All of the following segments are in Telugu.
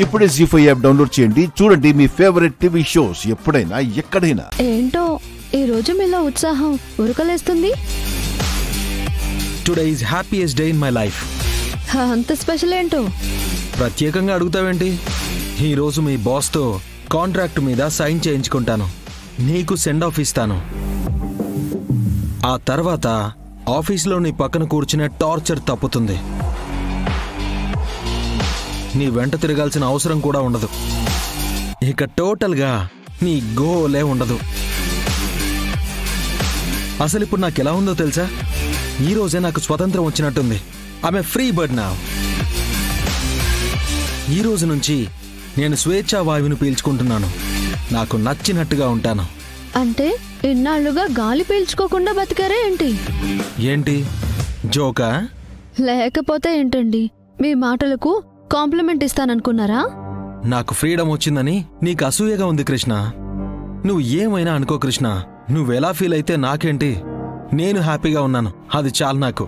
ఇప్పుడే ZEE5 యాప్ డౌన్లోడ్ చేయండి. చూడండి మీ ఫేవరెట్ టీవీ షోస్ ఎప్పుడైనా ఎక్కడైనా. ఏంటో ఈ రోజు మీలో ఉత్సాహం ఉరకలేస్తుంది. Today is happiest day in my life. అంత స్పెషల్ ఏంటో ప్రత్యేకంగా అడుగుతావేంటి? ఈ రోజు మీ బాస్తో కాంట్రాక్ట్ మీద సైన్ చేయించుకుంటాను. నీకు సెండ్ ఆఫ్ ఇస్తాను. ఆ తర్వాత ఆఫీస్లో నీ పక్కన కూర్చునే టార్చర్ తప్పుతుంది. నీ వెంట తిరగాల్సిన అవసరం కూడా ఉండదు. ఇక టోటల్గా నీ గోలే ఉండదు. అసలు ఇప్పుడు నాకు ఎలా ఉందో తెలుసా? ఈ రోజే నాకు స్వతంత్రం వచ్చినట్టుంది. I'm a free bird now. ఈ రోజు నుంచి నేను స్వేచ్ఛా వాయువుని పీల్చుకుంటున్నాను. నాకు నచ్చినట్టుగా ఉంటాను. అంటే ఇన్నాళ్లుగా గాలి పీల్చుకోకుండా బతికారే ఏంటి? ఏంటి జోకా? లేకపోతే ఏంటండి, మీ మాటలకు కాంప్లిమెంట్ ఇస్తాననుకున్నారా? నాకు ఫ్రీడమ్ వచ్చిందని నీకు అసూయగా ఉంది కృష్ణ. నువ్వు ఏమైనా అనుకో కృష్ణ. నువ్వెలా ఫీల్ అయితే నాకేంటి? నేను హ్యాపీగా ఉన్నాను, అది చాలు నాకు.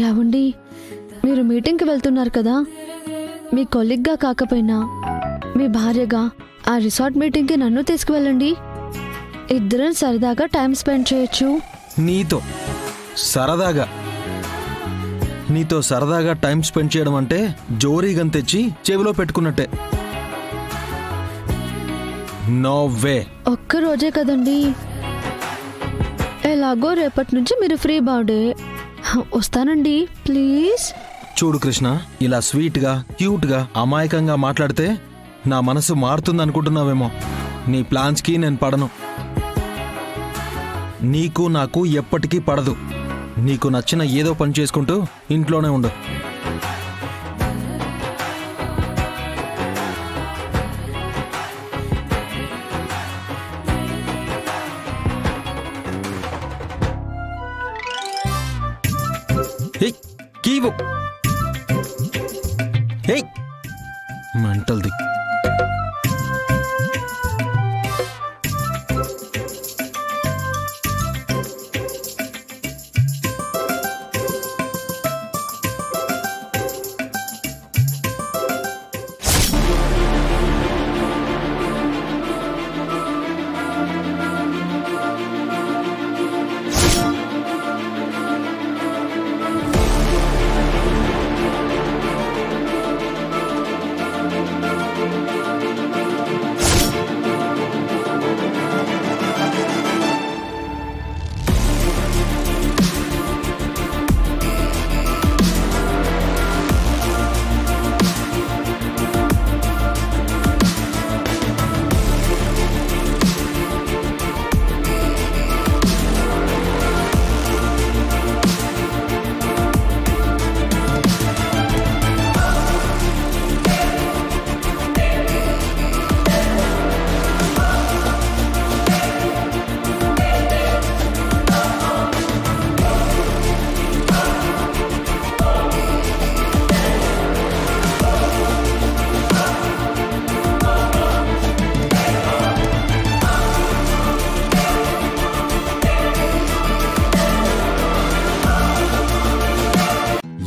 యావండి, మీరు మీటింగ్కి వెళ్తున్నారు కదా, మీ కొలీగ్గా కాకపోయినా మీ భార్యగా ఆ రిసార్ట్ మీటింగ్కి నన్ను తీసుకువెళ్ళండి. ఇద్దరం సరదాగా టైం స్పెండ్ చేయొచ్చు. నీతో సరదాగా టైం స్పెండ్ చేయడం అంటే జోరీగన్ తెచ్చి చెవిలో పెట్టుకున్నట్టే. No way. ఒక్క రోజే కదండి. ఎలాగో రేపటి నుంచి మీరు ఫ్రీ బర్త్డే. వస్తానండి ప్లీజ్. చూడు కృష్ణ, ఇలా స్వీట్గా క్యూట్గా అమాయకంగా మాట్లాడితే నా మనసు మారుతుంది అనుకుంటున్నావేమో. నీ ప్లాన్స్కి నేను పడను. నీకు నాకు ఎప్పటికీ పడదు. నీకు నచ్చిన ఏదో పని చేసుకుంటూ ఇంట్లోనే ఉండు. కీవు మెంటల్ది.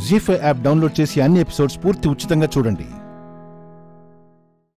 ZEE5 యాప్ డౌన్లోడ్ చేసి అన్ని ఎపిసోడ్స్ పూర్తి ఉచితంగా చూడండి.